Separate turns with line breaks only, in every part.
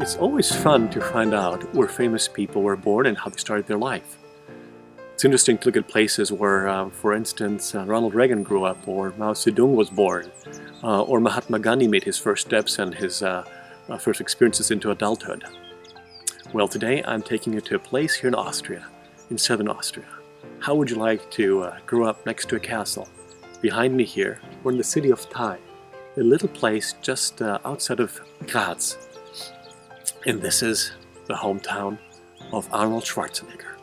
It's always fun to find out where famous people were born and how they started their life. It's interesting to look at places where, for instance, Ronald Reagan grew up, or Mao Zedong was born, or Mahatma Gandhi made his first steps and his first experiences into adulthood. Well, today I'm taking you to a place here in Austria, in southern Austria. How would you like to grow up next to a castle? Behind me here, we're in the city of Thal, a little place just outside of Graz. And this is the hometown of Arnold Schwarzenegger.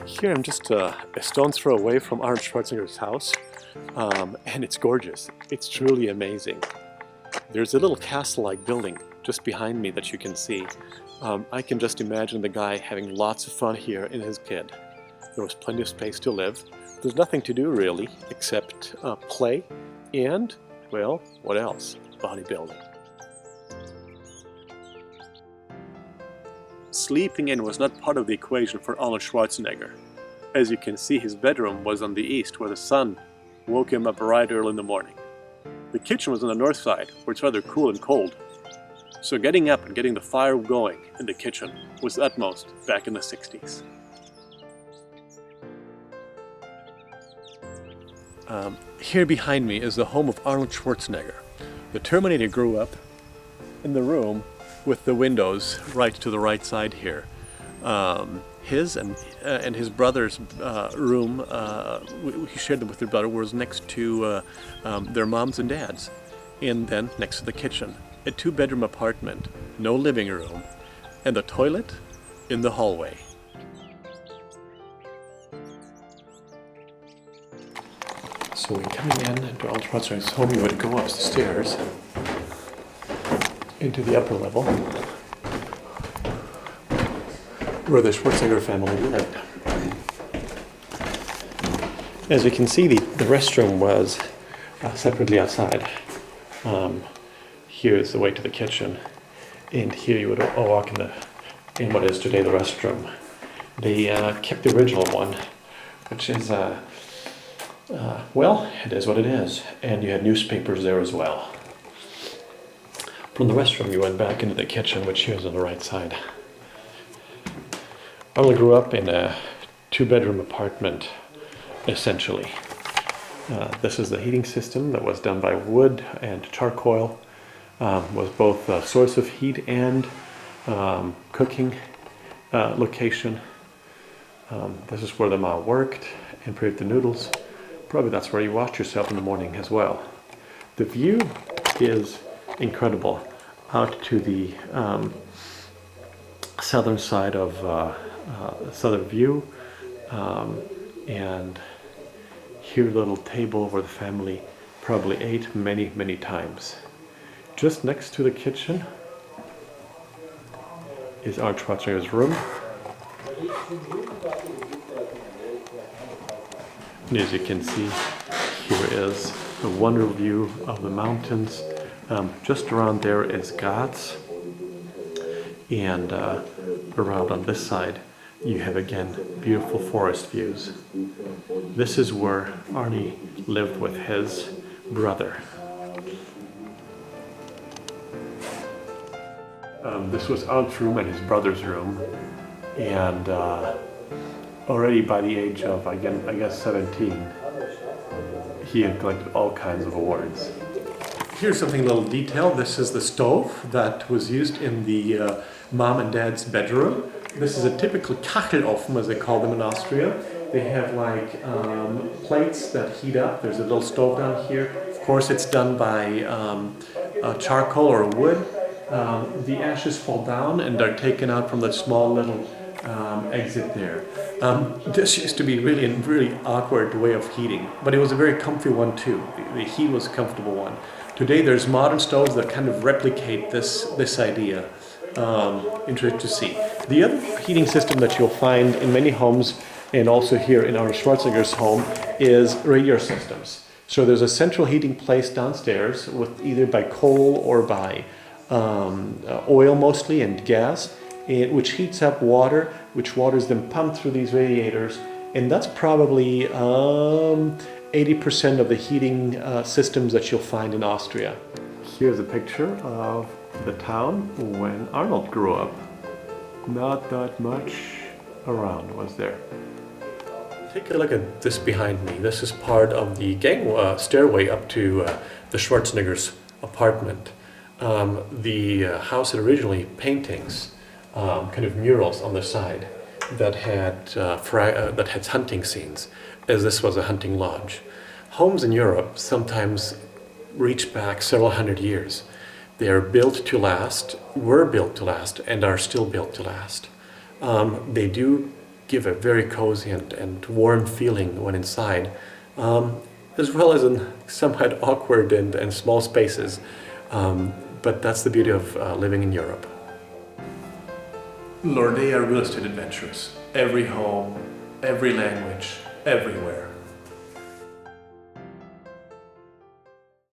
Here I'm just a stone's throw away from Arnold Schwarzenegger's house, and it's gorgeous. It's truly amazing. There's a little castle-like building just behind me that you can see. I can just imagine the guy having lots of fun here in his kid. There was plenty of space to live. There's nothing to do really except play and, well, what else? Bodybuilding. Sleeping in was not part of the equation for Arnold Schwarzenegger. As you can see, his bedroom was on the east, where the sun woke him up right early in the morning. The kitchen was on the north side, where it's rather cool and cold. So getting up and getting the fire going in the kitchen was the utmost back in the 60s. Here behind me is the home of Arnold Schwarzenegger. The Terminator grew up in the room with the windows right to the right side here. His and his brother's room, he shared them with their brother, was next to their moms and dads, and then next to the kitchen. A two-bedroom apartment, no living room, and a toilet in the hallway. So when coming in to Arnold Schwarzenegger's home, you would go up the stairs into the upper level, where the Schwarzenegger family lived. As you can see, the restroom was separately outside. Here's the way to the kitchen, and here you would walk in what is today the restroom. They kept the original one, which is, well, it is what it is, and you had newspapers there as well. From the restroom you went back into the kitchen, which here is on the right side. Arnold grew up in a two-bedroom apartment, essentially. This is the heating system that was done by wood and charcoal. Was both a source of heat and cooking location. This is where the ma worked and prepared the noodles. Probably that's where you washed yourself in the morning as well. The view is incredible out to the southern side of southern view, and here a little table where the family probably ate many times. Just next to the kitchen is Arnold Schwarzenegger's room. And as you can see, here is the wonder view of the mountains. Just around there is Graz. And around on this side, you have again beautiful forest views. This is where Arnie lived with his brother. This was Arnold's room and his brother's room, and already by the age of, I guess 17, he had collected all kinds of awards. Here's something a little detailed. This is the stove that was used in the mom and dad's bedroom. This is a typical Kachelofen, as they call them in Austria. They have like plates that heat up. There's a little stove down here. Of course, it's done by charcoal or wood. The ashes fall down and are taken out from the small little exit there. This used to be really a really awkward way of heating, but it was a very comfy one too. The heat was a comfortable one. Today there's modern stoves that kind of replicate this idea. Interesting to see. The other heating system that you'll find in many homes, and also here in Arnold Schwarzenegger's home, is radiator systems. So there's a central heating place downstairs with either by coal or by oil mostly and gas,
which heats up water, which water is then pumped through these radiators, and that's probably 80% of the heating systems that you'll find in Austria.
Here's a picture of the town when Arnold grew up. Not that much around was there.
Take a look at this behind me. This is part of the stairway up to the Schwarzenegger's apartment. The house had originally paintings, kind of murals on the side that had hunting scenes, as this was a hunting lodge. Homes in Europe sometimes reach back several hundred years. They are built to last, were built to last, and are still built to last. They do give a very cozy and warm feeling when inside, as well as in somewhat awkward and small spaces. But that's the beauty of living in Europe. Lordea real estate adventures. Every home, every language, everywhere.